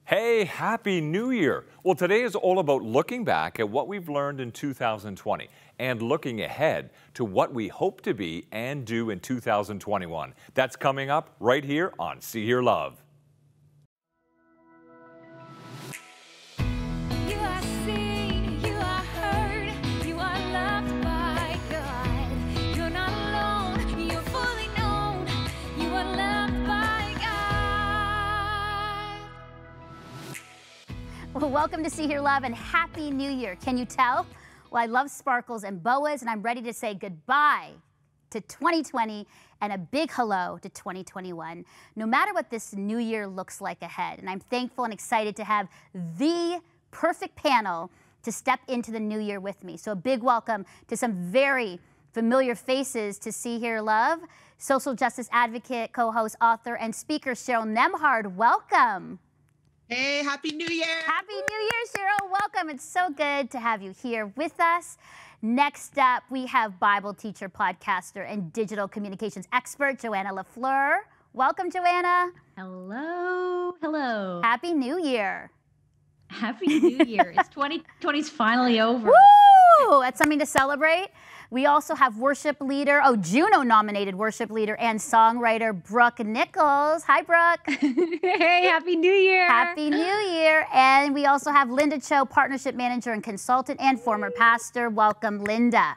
Hey, Happy New Year! Well, today is all about looking back at what we've learned in 2020 and looking ahead to what we hope to be and do in 2021. That's coming up right here on See Hear Love. Well, welcome to See Hear Love and Happy New Year. Can you tell? Well, I love sparkles and boas, and I'm ready to say goodbye to 2020 and a big hello to 2021. No matter what this new year looks like ahead, and I'm thankful and excited to have the perfect panel to step into the new year with me. So a big welcome to some very familiar faces to See Hear Love. Social justice advocate, co-host, author, and speaker Cheryl Nembhard. Welcome. Hey, Happy New Year! Happy New Year, Cheryl. Welcome. It's so good to have you here with us. Next up, we have Bible teacher, podcaster, and digital communications expert, Joanna Fleur. Welcome, Joanna. Hello. Hello. Happy New Year. Happy New Year. It's 2020's finally over. Woo! That's something to celebrate. We also have worship leader, Juno-nominated worship leader and songwriter, Brooke Nicholls. Hi, Brooke. Hey, Happy New Year. Happy New Year. And we also have Linda Cho, partnership manager and consultant and former pastor. Welcome, Linda.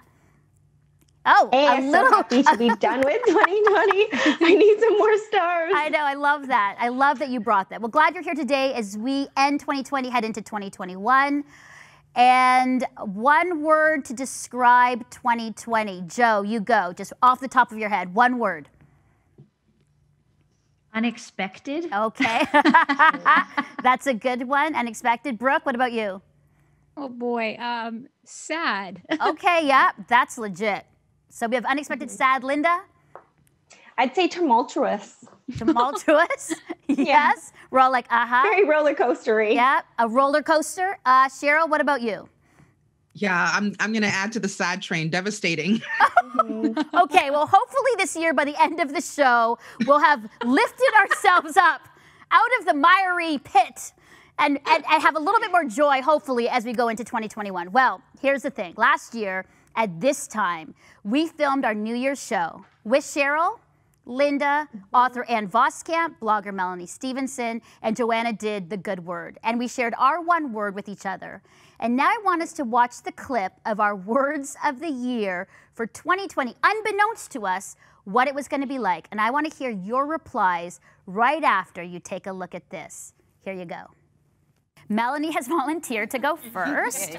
Oh, hey, I'm so happy to be done with 2020. I need some more stars. I know, I love that. I love that you brought that. Well, glad you're here today as we end 2020, head into 2021. And one word to describe 2020. Joe, you go, just off the top of your head, one word. Unexpected. Okay, that's a good one, unexpected. Brooke, what about you? Oh boy, sad. Okay, yeah, that's legit. So we have unexpected, sad. Linda? I'd say tumultuous. Tumultuous? Yes. We're all like, Very roller coastery. Yeah, a roller coaster. Cheryl, what about you? Yeah, I'm going to add to the sad train. Devastating. Okay, well, hopefully this year, by the end of the show, we'll have lifted ourselves up out of the miry pit and have a little bit more joy, hopefully, as we go into 2021. Well, here's the thing. Last year, at this time, we filmed our New Year's show with Cheryl, Linda, author Ann Voskamp, blogger Melanie Stevenson, and Joanna did The Good Word. And we shared our one word with each other. And now I want us to watch the clip of our words of the year for 2020, unbeknownst to us, what it was going to be like. And I want to hear your replies right after you take a look at this. Here you go. Melanie has volunteered to go first.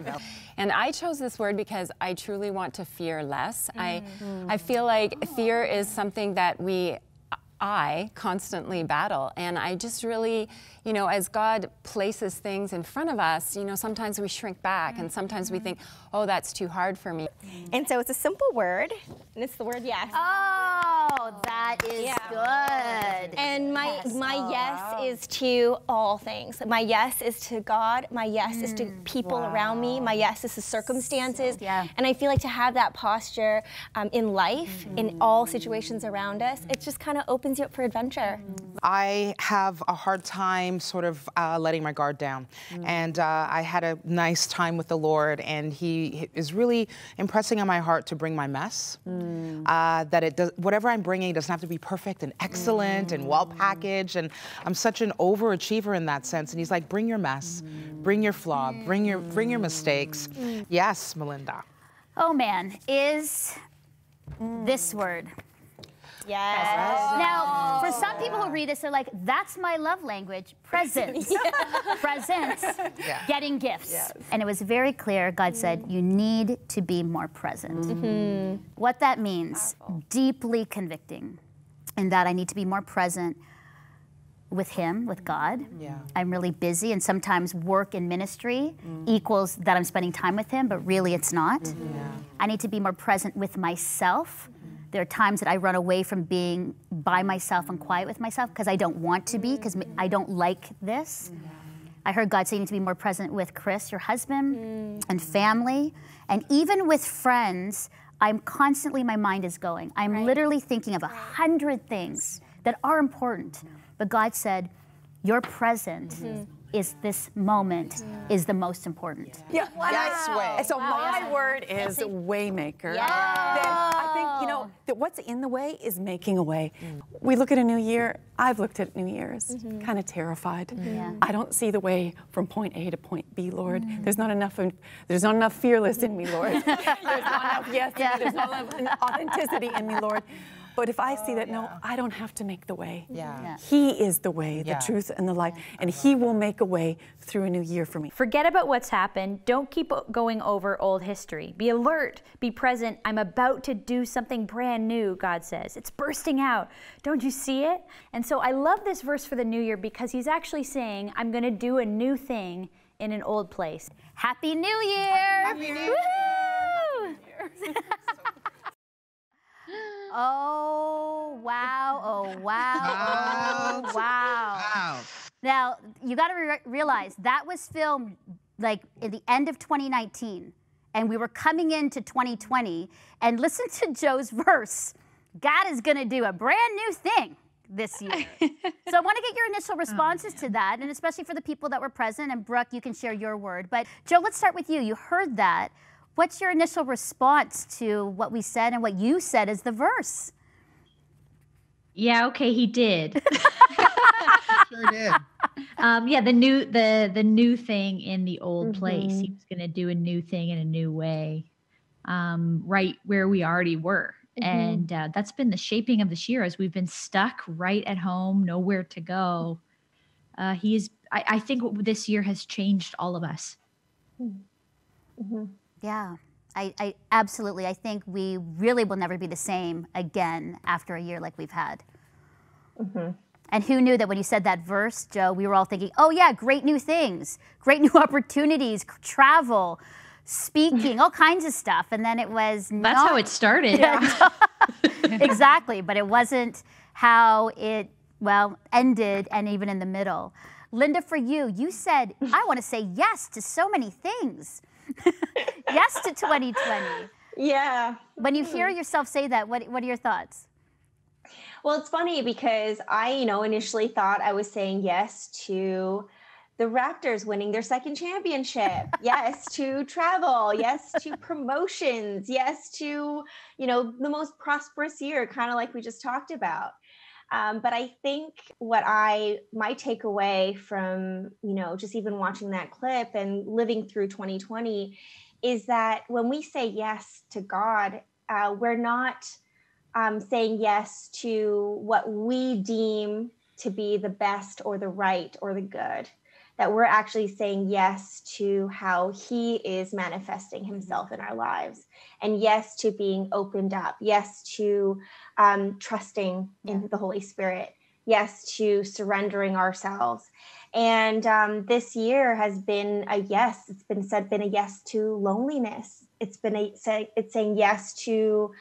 And I chose this word because I truly want to fear less. I feel like fear is something that I constantly battle. And I just really, you know, as God places things in front of us, you know, sometimes we shrink back and sometimes we think, oh, that's too hard for me. And so it's a simple word, and it's the word yes. Oh, that is good. And my yes is to all things. My yes is to God. My yes is to people around me. My yes is to circumstances. And I feel like to have that posture in life, in all situations around us, it just kind of opens you up for adventure. I have a hard time sort of letting my guard down. And I had a nice time with the Lord, and He is really impressing on my heart to bring my mess. That it does, whatever I'm bringing doesn't have to be perfect and excellent and well packaged. And I'm such an overachiever in that sense. And He's like, bring your mess, bring your flaw, bring your mistakes. Yes, Melinda. Oh man, is this word. Yes. Now, for some people who read this, they're like, that's my love language, presents. Presents, getting gifts. And it was very clear, God said, you need to be more present. What that means, deeply convicting, in that I need to be more present with Him, with God. I'm really busy, and sometimes work and ministry equals that I'm spending time with Him, but really it's not. I need to be more present with myself. There are times that I run away from being by myself and quiet with myself because I don't want to be, because I don't like this. I heard God say you need to be more present with Chris, your husband, and family. And even with friends, I'm constantly, my mind is going. I'm literally thinking of 100 things that are important. But God said, your present is this moment is the most important. Yeah. Yes, way. So my word is waymaker. Yeah. Then I think, you know, that what's in the way is making a way. We look at a new year. I've looked at New Year's, kind of terrified. I don't see the way from point A to point B, Lord. There's not enough fearless in me, Lord. There's not enough yes in me. There's not enough authenticity in me, Lord. But if I see that, no, I don't have to make the way. He is the way, the truth, and the life, and He will make a way through a new year for me. Forget about what's happened. Don't keep going over old history. Be alert, be present. I'm about to do something brand new, God says. It's bursting out. Don't you see it? And so I love this verse for the new year because He's actually saying, I'm going to do a new thing in an old place. Happy New Year! Happy New Year! Oh, wow, oh, wow, oh, wow. Now, you got to realize that was filmed like at the end of 2019, and we were coming into 2020, and listen to Joe's verse. God is going to do a brand new thing this year. So I want to get your initial responses to that, and especially for the people that were present, and Brooke, you can share your word. But Joe, let's start with you. You heard that. What's your initial response to what we said and what you said as the verse? Yeah, okay, he did. Sure did. Yeah, the new thing in the old place. He was going to do a new thing in a new way, right where we already were. And that's been the shaping of this year as we've been stuck right at home, nowhere to go. I think this year has changed all of us. Yeah, I absolutely. I think we really will never be the same again after a year like we've had. And who knew that when you said that verse, Joe, we were all thinking, oh yeah, great new things, great new opportunities, travel, speaking, all kinds of stuff. And then it was That's how it started. Exactly, but it wasn't how it, well, ended and even in the middle. Linda, for you, you said, I want to say yes to so many things. Yes to 2020. Yeah. When you hear yourself say that, what are your thoughts? Well, it's funny because I, initially thought I was saying yes to the Raptors winning their second championship. Yes to travel. Yes to promotions. Yes to, the most prosperous year, kind of like we just talked about. But I think my takeaway from, just even watching that clip and living through 2020 is that when we say yes to God, we're not saying yes to what we deem to be the best or the right or the good, that we're actually saying yes to how He is manifesting Himself in our lives, and yes to being opened up, yes to trusting in the Holy Spirit, yes to surrendering ourselves. And this year has been a yes. It's been a yes to loneliness. It's saying yes to,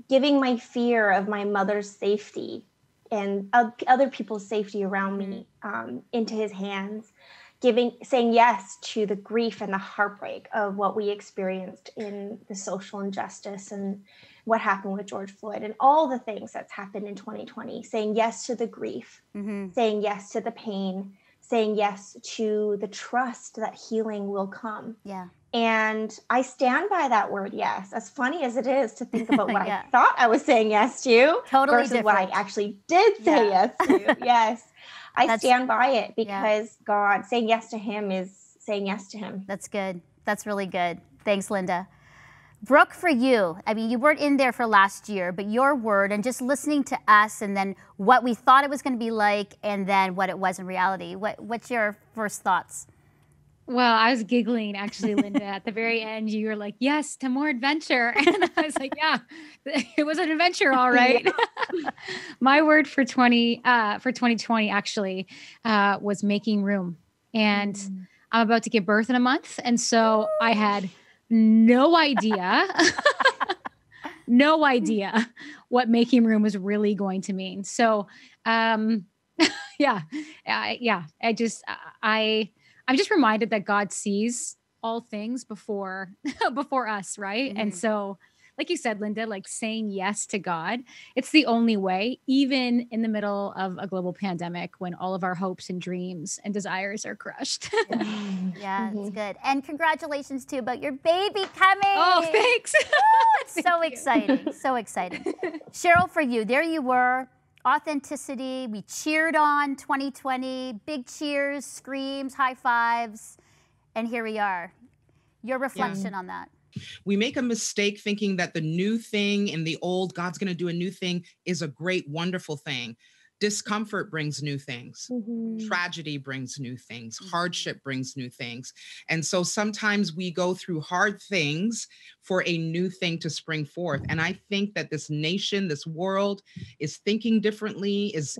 giving my fear of my mother's safety and other people's safety around me into His hands, saying yes to the grief and the heartbreak of what we experienced in the social injustice and what happened with George Floyd and all the things that's happened in 2020, saying yes to the grief, saying yes to the pain, saying yes to the trust that healing will come. Yeah. And I stand by that word yes, as funny as it is to think about what I thought I was saying yes to versus what I actually did say yes to. Yes. I stand by it because God, saying yes to Him is saying yes to Him. That's good. That's really good. Thanks, Linda. Brooke, for you, I mean, you weren't in there for last year, but your word and just listening to us and then what we thought it was going to be like and then what it was in reality. What's your first thoughts? Well, I was giggling actually, Linda, at the very end. You were like, yes, to more adventure. And I was like, yeah, it was an adventure. All right. My word for 2020 actually was making room. And I'm about to give birth in a month. And so I had no idea what making room was really going to mean. So, I'm just reminded that God sees all things before us, right? And so like you said, Linda, like saying yes to God. It's the only way, even in the middle of a global pandemic when all of our hopes and dreams and desires are crushed. Yeah, it's good. And congratulations too about your baby coming. Oh, thanks. It's so exciting. So exciting. Cheryl, for you, there you were. Authenticity. We cheered on 2020. Big cheers, screams, high fives. And here we are. Your reflection on that. We make a mistake thinking that the new thing and the old, God's going to do a new thing, is a great, wonderful thing. Discomfort brings new things. Tragedy brings new things. Hardship brings new things. And so sometimes we go through hard things for a new thing to spring forth. And I think that this nation, this world is thinking differently, is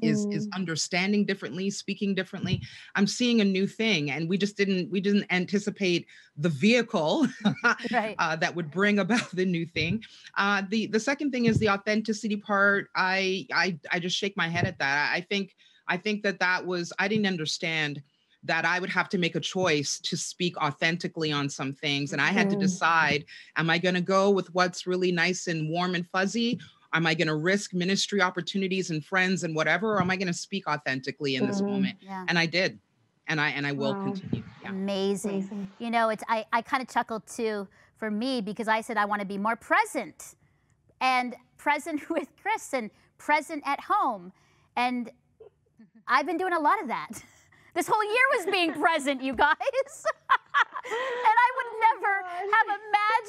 understanding differently, speaking differently. I'm seeing a new thing, and we didn't anticipate the vehicle that would bring about the new thing. The second thing is the authenticity part. I just shake my head at that. I think that was, I didn't understand that I would have to make a choice to speak authentically on some things. And I had to decide, am I going to go with what's really nice and warm and fuzzy? Am I going to risk ministry opportunities and friends and whatever? Or am I going to speak authentically in this moment? And I did. And I will continue. Yeah. Amazing. You know, I kind of chuckled too for me, because I said I want to be more present, and present with Chris and present at home. And I've been doing a lot of that. This whole year was being present, you guys. And I would never have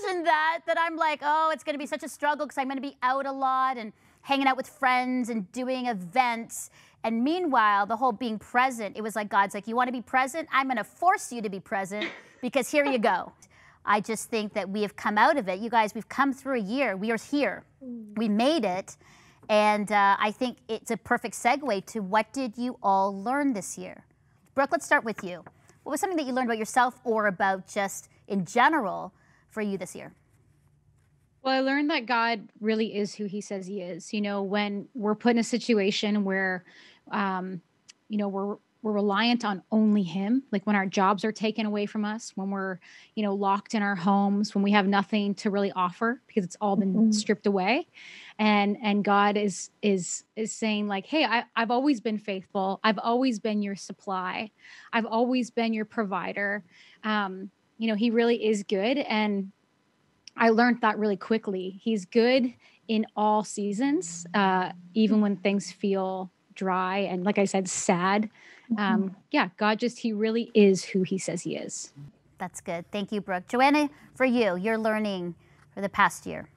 imagined that I'm like, oh, it's going to be such a struggle because I'm going to be out a lot and hanging out with friends and doing events. And meanwhile, the whole being present, it was like God's like, you want to be present? I'm going to force you to be present, because here you go. I just think that we have come out of it. You guys, we've come through a year. We are here. We made it. And I think it's a perfect segue to, what did you all learn this year? Brooke, let's start with you. What was something that you learned about yourself or about just in general for you this year? Well, I learned that God really is who he says he is. You know, when we're put in a situation where, you know, we're reliant on only him, like when our jobs are taken away from us, when we're, you know, locked in our homes, when we have nothing to really offer because it's all been stripped away. And God is saying like, hey, I've always been faithful. I've always been your supply. I've always been your provider. You know, he really is good. And I learned that really quickly. He's good in all seasons, even when things feel dry and, like I said, sad. Yeah, God he really is who he says he is. That's good. Thank you, Brooke. Joanna, for you, your learning for the past year.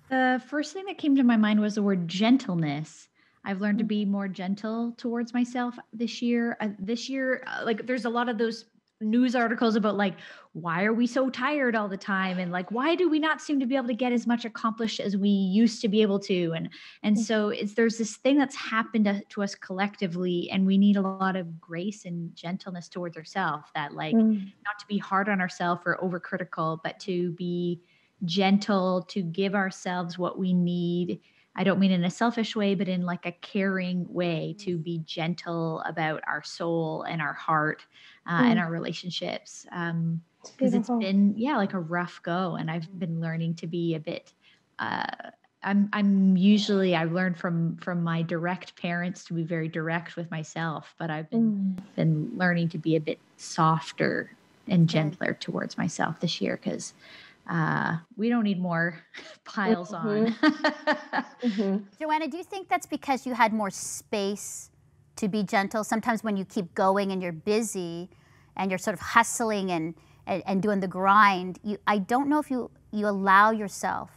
The first thing that came to my mind was the word gentleness. I've learned to be more gentle towards myself this year. Like there's a lot of those news articles about like, why are we so tired all the time? And like, why do we not seem to be able to get as much accomplished as we used to be able to? And so there's this thing that's happened to us collectively, and we need a lot of grace and gentleness towards ourselves, that like not to be hard on ourselves or overcritical, but to be gentle, to give ourselves what we need. I don't mean in a selfish way, but in like a caring way, to be gentle about our soul and our heart and our relationships. Because it's been, like a rough go. And I've been learning to be a bit, I've learned from my direct parents to be very direct with myself, but I've been learning to be a bit softer and gentler towards myself this year, because we don't need more piles on. Joanna, do you think that's because you had more space to be gentle? Sometimes when you keep going and you're busy and you're sort of hustling and doing the grind, I don't know if you allow yourself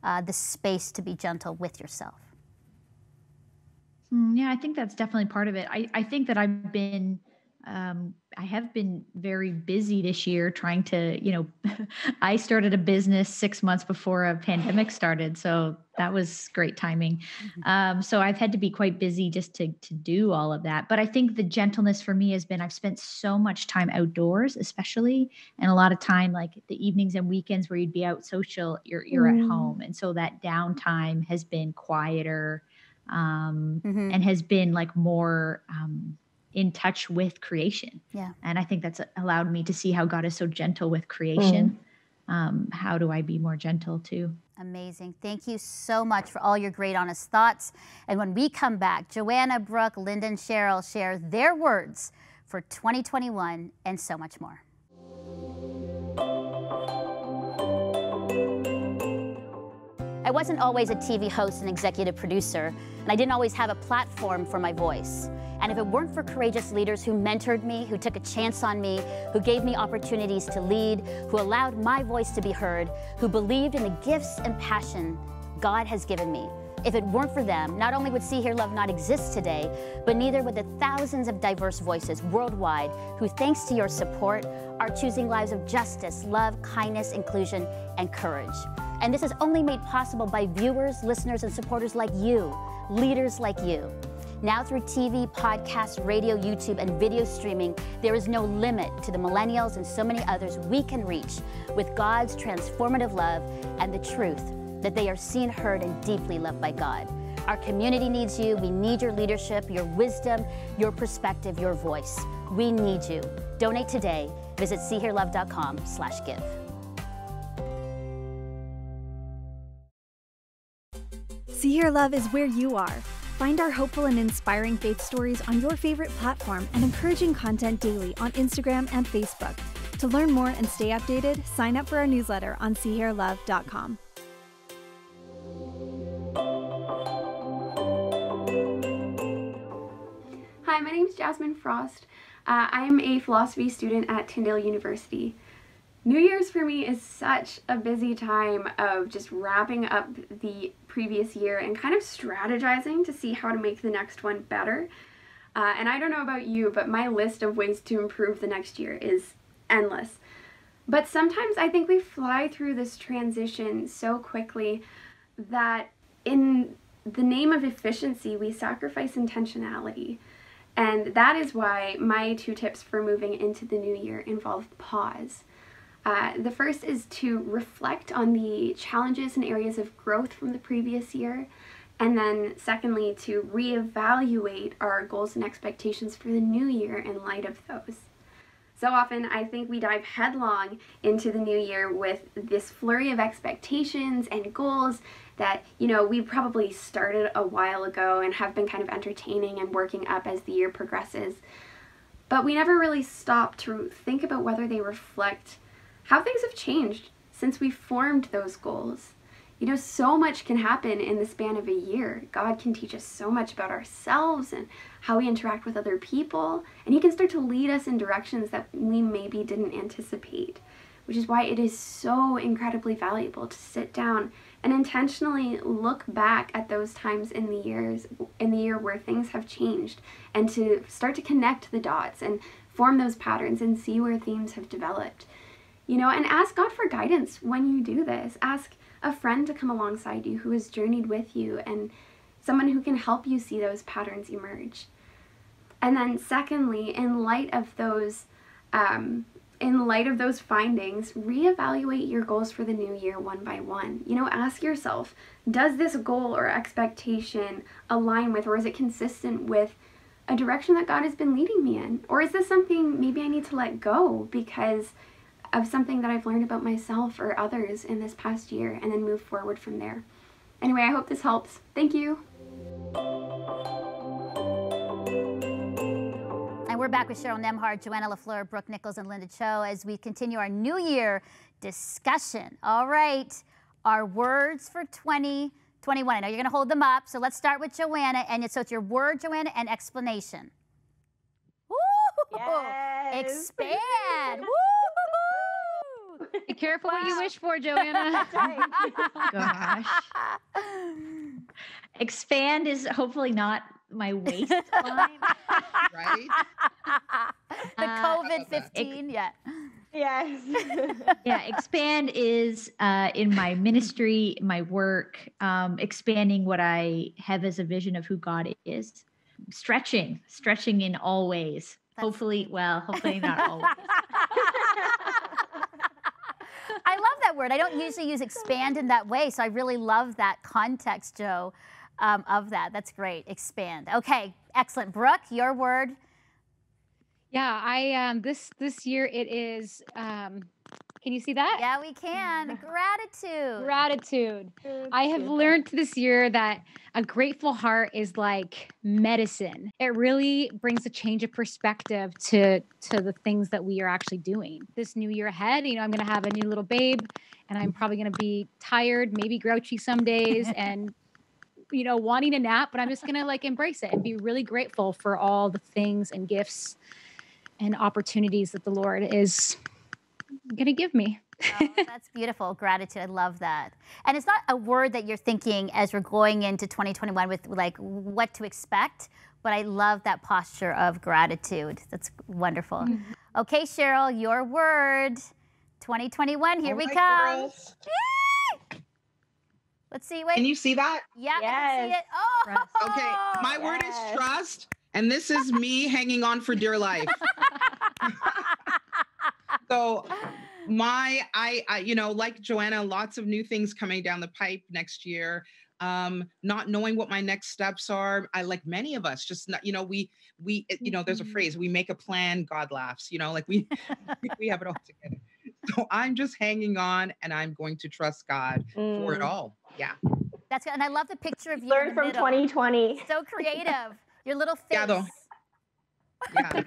the space to be gentle with yourself. Yeah, I think that's definitely part of it. I think that I have been very busy this year trying to, I started a business 6 months before a pandemic started. So that was great timing. So I've had to be quite busy just to do all of that. But I think the gentleness for me has been, I've spent so much time outdoors, especially, and a lot of time, like the evenings and weekends where you'd be out social, you're at home. And so that downtime has been quieter and has been like more, in touch with creation. Yeah. And I think that's allowed me to see how God is so gentle with creation. how do I be more gentle too? Amazing. Thank you so much for all your great, honest thoughts. And when we come back, Joanna, Brooke, Linda, and Cheryl share their words for 2021 and so much more. I wasn't always a TV host and executive producer, and I didn't always have a platform for my voice. And if it weren't for courageous leaders who mentored me, who took a chance on me, who gave me opportunities to lead, who allowed my voice to be heard, who believed in the gifts and passion God has given me, if it weren't for them, not only would See, Hear, Love not exist today, but neither would the thousands of diverse voices worldwide who, thanks to your support, are choosing lives of justice, love, kindness, inclusion, and courage. And this is only made possible by viewers, listeners, and supporters like you, leaders like you. Now through TV, podcasts, radio, YouTube, and video streaming, there is no limit to the millennials and so many others we can reach with God's transformative love and the truth that they are seen, heard, and deeply loved by God. Our community needs you. We need your leadership, your wisdom, your perspective, your voice. We need you. Donate today. Visit seehearlove.com/give. See, Hear, Love is where you are. Find our hopeful and inspiring faith stories on your favorite platform and encouraging content daily on Instagram and Facebook. To learn more and stay updated, sign up for our newsletter on seehearlove.com. Hi, my name is Jasmine Frost. I am a philosophy student at Tyndale University. New Year's for me is such a busy time of just wrapping up the previous year and kind of strategizing to see how to make the next one better. And I don't know about you, but my list of ways to improve the next year is endless. But sometimes I think we fly through this transition so quickly that in the name of efficiency, we sacrifice intentionality. And that is why my 2 tips for moving into the new year involve pause. The first is to reflect on the challenges and areas of growth from the previous year. And then secondly, to reevaluate our goals and expectations for the new year in light of those. So often I think we dive headlong into the new year with this flurry of expectations and goals that, you know, we probably started a while ago and have been kind of entertaining and working up as the year progresses. But we never really stop to think about whether they reflect how things have changed since we formed those goals. You know, so much can happen in the span of a year. God can teach us so much about ourselves and how we interact with other people, and He can start to lead us in directions that we maybe didn't anticipate, which is why it is so incredibly valuable to sit down and intentionally look back at those times in the year where things have changed, and to start to connect the dots and form those patterns and see where themes have developed. You know, and ask God for guidance when you do this. Ask a friend to come alongside you who has journeyed with you, and someone who can help you see those patterns emerge. And then secondly, in light of those findings, reevaluate your goals for the new year one by one. You know, ask yourself, does this goal or expectation align with, or is it consistent with a direction that God has been leading me in? Or is this something maybe I need to let go because of something that I've learned about myself or others in this past year, and then move forward from there? Anyway, I hope this helps. Thank you. And we're back with Cheryl Nembhard, Joanna, Fleur, Brooke, Nicholls, and Linda Cho as we continue our New Year discussion. All right, our words for 2021. I know you're going to hold them up, so let's start with Joanna. And so it's your word, Joanna, and explanation. Woo! Yes. Expand. Woo! Be careful what you wish for, Joanna. Gosh. Expand is hopefully not my waistline. Right? The COVID-15, yeah. Yes. Yeah, expand is in my ministry, my work, expanding what I have as a vision of who God is. Stretching in all ways. Hopefully not always. I love that word. I don't usually use expand in that way, so I really love that context, Joe, of that. That's great. Expand. Okay, excellent. Brooke, your word. Yeah, I this year it is Can you see that? Yeah, we can. Gratitude. Gratitude. I have learned this year that a grateful heart is like medicine. It really brings a change of perspective to the things that we are actually doing. This new year ahead, I'm going to have a new little babe, and I'm probably going to be tired, maybe grouchy some days, and wanting a nap, but I'm just going to like embrace it and be really grateful for all the things and gifts and opportunities that the Lord is going to give me. Oh, that's beautiful. Gratitude. I love that. And it's not a word that you're thinking as we're going into 2021 with like what to expect, but I love that posture of gratitude. That's wonderful. Mm-hmm. Okay, Cheryl, your word. 2021, here we come. Girls. Let's see. Wait. Can you see that? Yeah, I can see it. Oh. Okay, my word is trust, and this is me hanging on for dear life. So like Joanna, lots of new things coming down the pipe next year. Not knowing what my next steps are. I, like many of us, just not, there's a phrase, we make a plan, God laughs, like we have it all together. So I'm just hanging on, and I'm going to trust God for it all. Yeah. That's good. And I love the picture of you. Learn from 2020. So creative. Your little face. Yeah.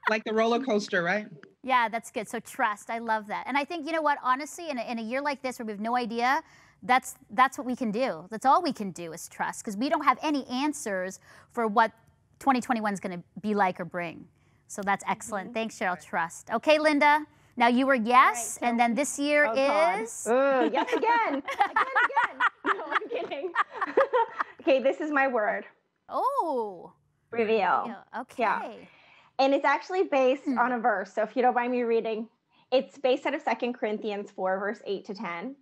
Like the roller coaster, right? Yeah, that's good. So trust. I love that. And I think, you know what, honestly, in a year like this where we have no idea, that's what we can do. That's all we can do is trust, because we don't have any answers for what 2021 is going to be like or bring. So that's excellent. Mm-hmm. Thanks, Cheryl. Trust. Okay, Linda. Now you were yes, right, so, and then this year is? Yes again. Again. No, I'm kidding. Okay, this is my word. Oh. Reveal. Okay. Yeah. And it's actually based on a verse. So if you don't mind me reading, it's based out of 2 Corinthians 4, verse 8 to 10.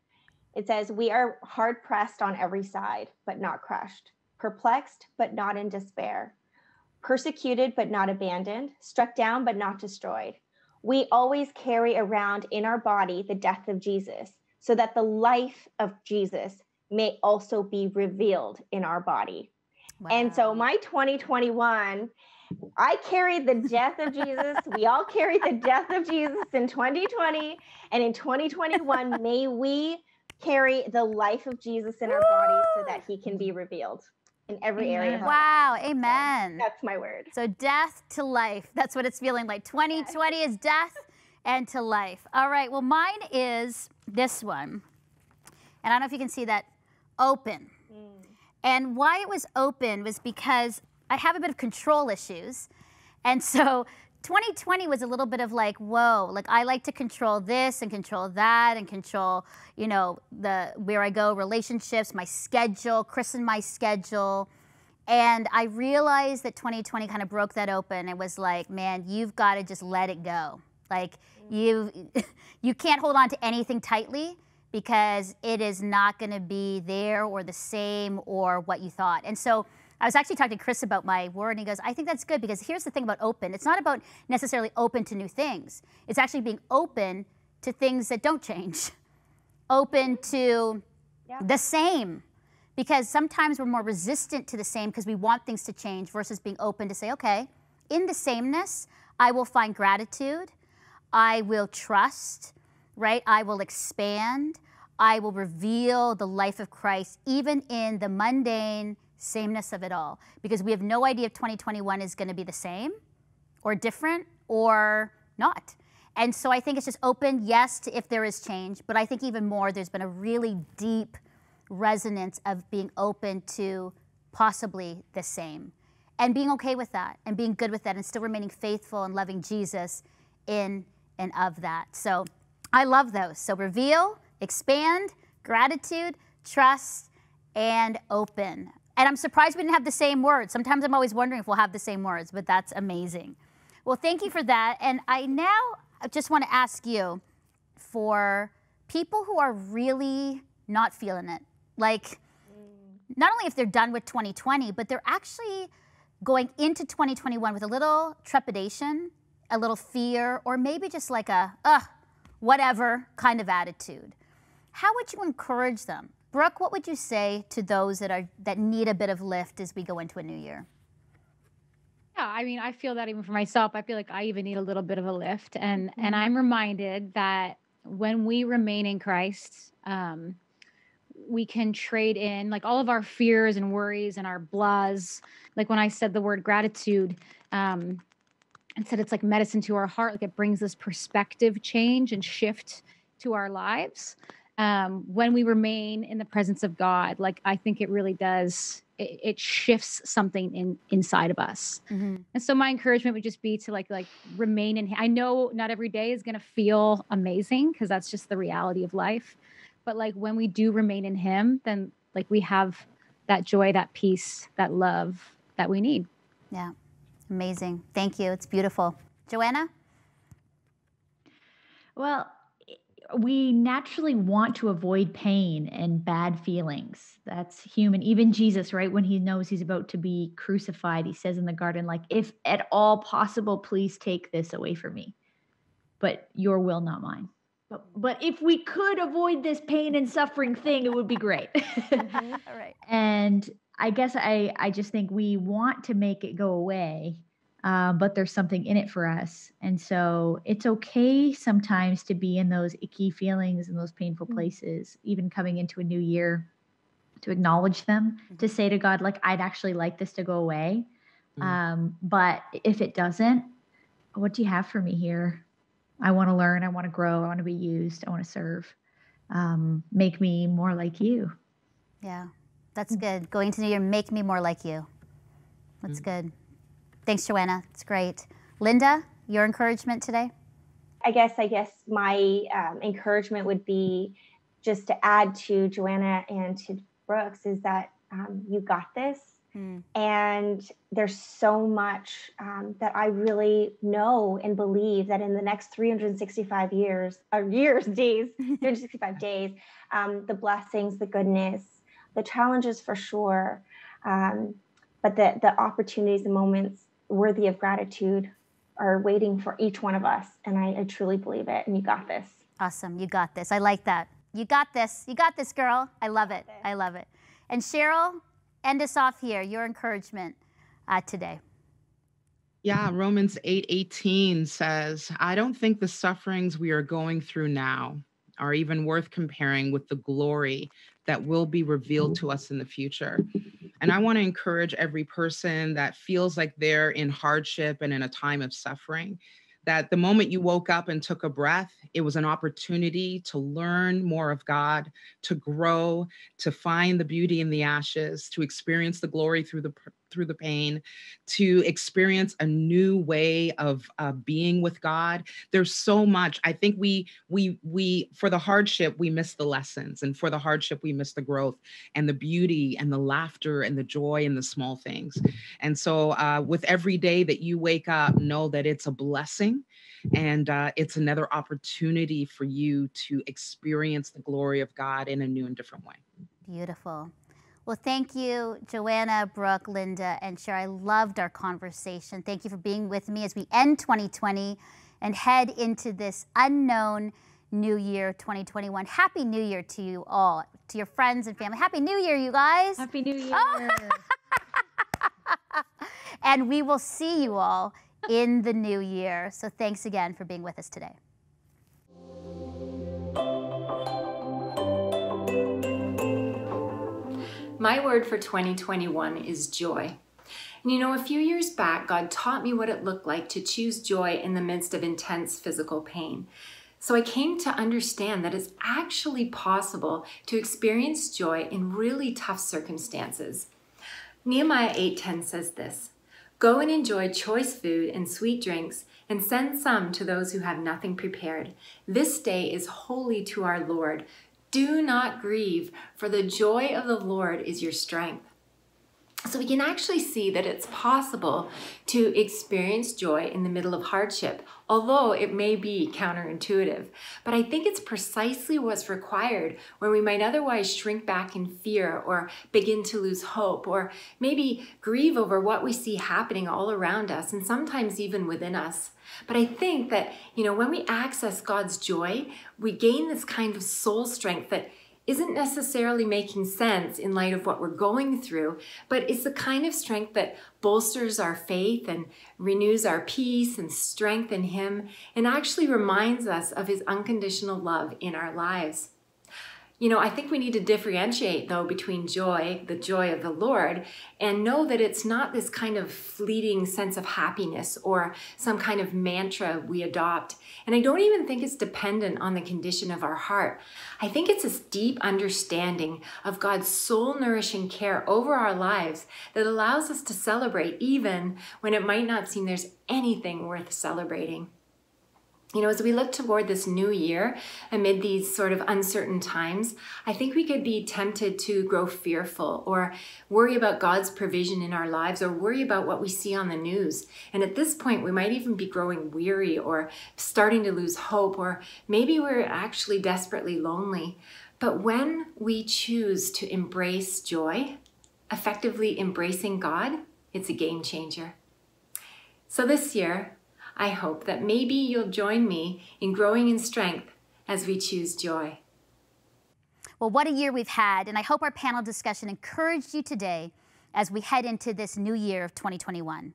It says, we are hard pressed on every side, but not crushed, perplexed, but not in despair, persecuted, but not abandoned, struck down, but not destroyed. We always carry around in our body the death of Jesus, so that the life of Jesus may also be revealed in our body. Wow. And so my 2021, I carried the death of Jesus. We all carried the death of Jesus in 2020. And in 2021, may we carry the life of Jesus in our body so that he can be revealed in every area of our life. Amen. So that's my word. So death to life. That's what it's feeling like. 2020 is death and to life. All right. Well, mine is this one. And I don't know if you can see that. Open. And why it was open was because I have a bit of control issues. And so 2020 was a little bit of like, whoa, like I like to control this and control that and control, where I go, relationships, my schedule, Chris and my schedule. And I realized that 2020 kind of broke that open. It was like, man, you've got to just let it go. Like you can't hold on to anything tightly, because it is not going to be there or the same or what you thought. And so I was actually talking to Chris about my word, and he goes, I think that's good, because here's the thing about open. It's not about necessarily open to new things. It's actually being open to things that don't change. Open to the same. Because sometimes we're more resistant to the same because we want things to change, versus being open to say, okay, in the sameness, I will find gratitude. I will trust, right? I will expand. I will reveal the life of Christ, even in the mundane sameness of it all, because we have no idea if 2021 is going to be the same or different or not. And so I think it's just open, yes, to if there is change, but I think even more, there's been a really deep resonance of being open to possibly the same, and being okay with that, and being good with that, and still remaining faithful and loving Jesus in and of that. So I love those. So reveal, expand, gratitude, trust, and open. And I'm surprised we didn't have the same words. Sometimes I'm always wondering if we'll have the same words, but that's amazing. Well, thank you for that. And I now just want to ask you, for people who are really not feeling it, like not only if they're done with 2020, but they're actually going into 2021 with a little trepidation, a little fear, or maybe just like a, whatever kind of attitude. How would you encourage them? Brooke, what would you say to those that need a bit of lift as we go into a new year? Yeah, I mean, I feel that even for myself. I feel like I even need a little bit of a lift. And I'm reminded that when we remain in Christ, we can trade in like all of our fears and worries and our blahs. Like when I said the word gratitude, and said it's like medicine to our heart, like it brings this perspective change and shift to our lives. When we remain in the presence of God, like I think it really does, it shifts something inside of us. And so my encouragement would just be to like remain in. I know not every day is going to feel amazing because that's just the reality of life. But like when we do remain in him, then like we have that joy, that peace, that love that we need. Yeah. Amazing. Thank you. It's beautiful. Joanna? Well, we naturally want to avoid pain and bad feelings. That's human. Even Jesus, right? When he knows he's about to be crucified, he says in the garden, like, if at all possible, please take this away from me. But your will, not mine. But if we could avoid this pain and suffering thing, it would be great. All right. And I guess I just think we want to make it go away, but there's something in it for us. And so it's okay sometimes to be in those icky feelings and those painful places, even coming into a new year, to acknowledge them, to say to God, like, I'd actually like this to go away. But if it doesn't, what do you have for me here? I want to learn. I want to grow. I want to be used. I want to serve. Make me more like you. Yeah, that's good. Going to New Year, make me more like you. That's good. Thanks, Joanna. It's great. Linda, your encouragement today? I guess my encouragement would be just to add to Joanna and to Brooks is that you got this. And there's so much that I really know and believe that in the next 365 days, 365 days, the blessings, the goodness, the challenges for sure, but the opportunities, the moments worthy of gratitude are waiting for each one of us. And I truly believe it. And you got this. Awesome. You got this. I like that. You got this. You got this, girl. I love it. I love it. And Cheryl, end us off here. Your encouragement today. Yeah, Romans 8:18 says, I don't think the sufferings we are going through now are even worth comparing with the glory that will be revealed to us in the future. And I want to encourage every person that feels like they're in hardship and in a time of suffering, that the moment you woke up and took a breath, it was an opportunity to learn more of God, to grow, to find the beauty in the ashes, to experience the glory through the pain, to experience a new way of being with God. There's so much. I think we for the hardship, we miss the lessons, and for the hardship, we miss the growth and the beauty and the laughter and the joy and the small things. And so with every day that you wake up, know that it's a blessing, and it's another opportunity for you to experience the glory of God in a new and different way. Beautiful. Well, thank you, Joanna, Brooke, Linda, and Cheryl. I loved our conversation. Thank you for being with me as we end 2020 and head into this unknown new year, 2021. Happy New Year to you all, to your friends and family. Happy New Year, you guys. Happy New Year. Oh. And we will see you all in the new year. So thanks again for being with us today. My word for 2021 is joy. And you know, a few years back, God taught me what it looked like to choose joy in the midst of intense physical pain. So I came to understand that it's actually possible to experience joy in really tough circumstances. Nehemiah 8:10 says this, "Go and enjoy choice food and sweet drinks, and send some to those who have nothing prepared. This day is holy to our Lord. Do not grieve, for the joy of the Lord is your strength." So we can actually see that it's possible to experience joy in the middle of hardship, although it may be counterintuitive. But I think it's precisely what's required when we might otherwise shrink back in fear or begin to lose hope or maybe grieve over what we see happening all around us and sometimes even within us. But I think that, when we access God's joy, we gain this kind of soul strength that isn't necessarily making sense in light of what we're going through, but it's the kind of strength that bolsters our faith and renews our peace and strength in Him, and actually reminds us of His unconditional love in our lives. You know, I think we need to differentiate, though, between joy, the joy of the Lord, and know that it's not this kind of fleeting sense of happiness or some kind of mantra we adopt. And I don't even think it's dependent on the condition of our heart. I think it's this deep understanding of God's soul-nourishing care over our lives that allows us to celebrate even when it might not seem there's anything worth celebrating. You know, as we look toward this new year, amid these sort of uncertain times, I think we could be tempted to grow fearful or worry about God's provision in our lives or worry about what we see on the news. And at this point, we might even be growing weary or starting to lose hope, or maybe we're actually desperately lonely. But when we choose to embrace joy, effectively embracing God, it's a game changer. So this year, I hope that maybe you'll join me in growing in strength as we choose joy. Well, what a year we've had, and I hope our panel discussion encouraged you today as we head into this new year of 2021.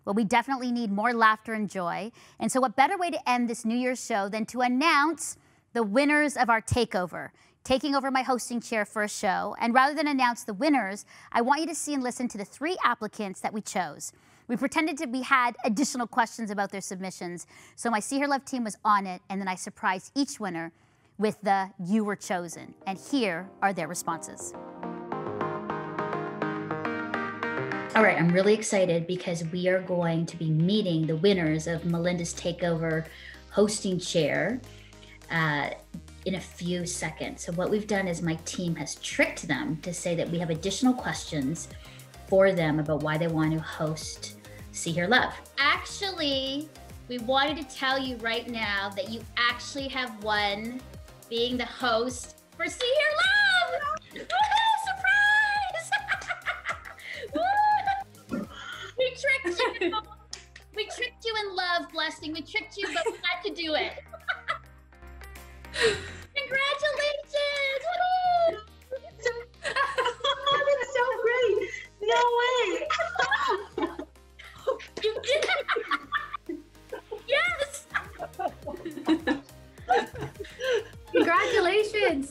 Well, we definitely need more laughter and joy, and so what better way to end this New Year's show than to announce the winners of our takeover, taking over my hosting chair for a show. And rather than announce the winners, I want you to see and listen to the 3 applicants that we chose. We pretended we had additional questions about their submissions, so my See Her Love team was on it, and then I surprised each winner with the "You Were Chosen." And here are their responses. All right, I'm really excited because we are going to be meeting the winners of Melinda's Takeover hosting chair in a few seconds. So what we've done is my team has tricked them to say that we have additional questions for them about why they want to host See Her Love. Actually, we wanted to tell you right now that you actually have won being the host for See Her Love! Woohoo! Surprise! We tricked you! We tricked you in love, Blessing. We tricked you, but we had to do it. Congratulations! Woo! Oh, that's so great! No way! You did it! Yes! Congratulations!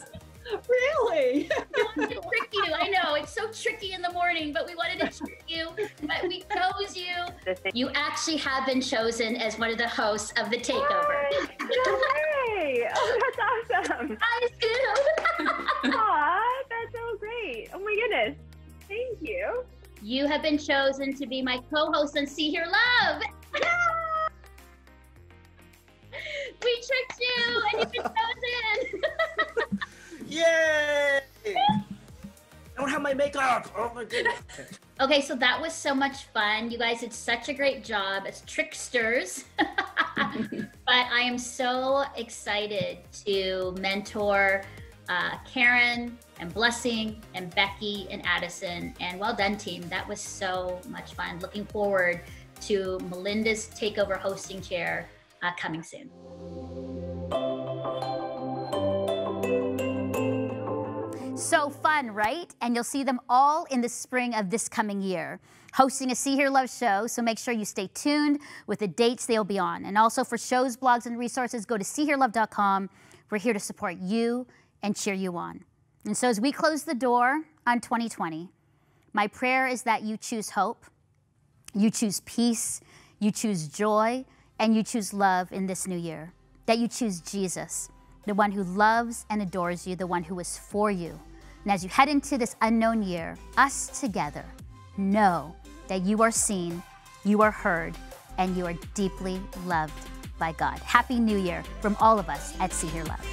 Really? We wanted to trick you. I know, it's so tricky in the morning, but we wanted to trick you, but we chose you. You actually have been chosen as one of the hosts of the takeover. No way! Oh, that's awesome! I do! Aw, that's so great! Oh my goodness! Thank you! You have been chosen to be my co-host on See Her Love. We tricked you, and you've been chosen. Yay! I don't have my makeup. Oh my goodness. Okay, so that was so much fun. You guys did such a great job as tricksters. But I am so excited to mentor Karen and Blessing and Becky and Addison, and well done, team. That was so much fun. Looking forward to Melinda's Takeover hosting chair coming soon. So fun, right? And you'll see them all in the spring of this coming year, hosting a See Her Love show, so make sure you stay tuned with the dates they'll be on. And also for shows, blogs, and resources, go to seeherlove.com. We're here to support you and cheer you on. And so as we close the door on 2020, my prayer is that you choose hope, you choose peace, you choose joy, and you choose love in this new year. That you choose Jesus, the one who loves and adores you, the one who is for you. And as you head into this unknown year, us together know that you are seen, you are heard, and you are deeply loved by God. Happy New Year from all of us at See Her Love.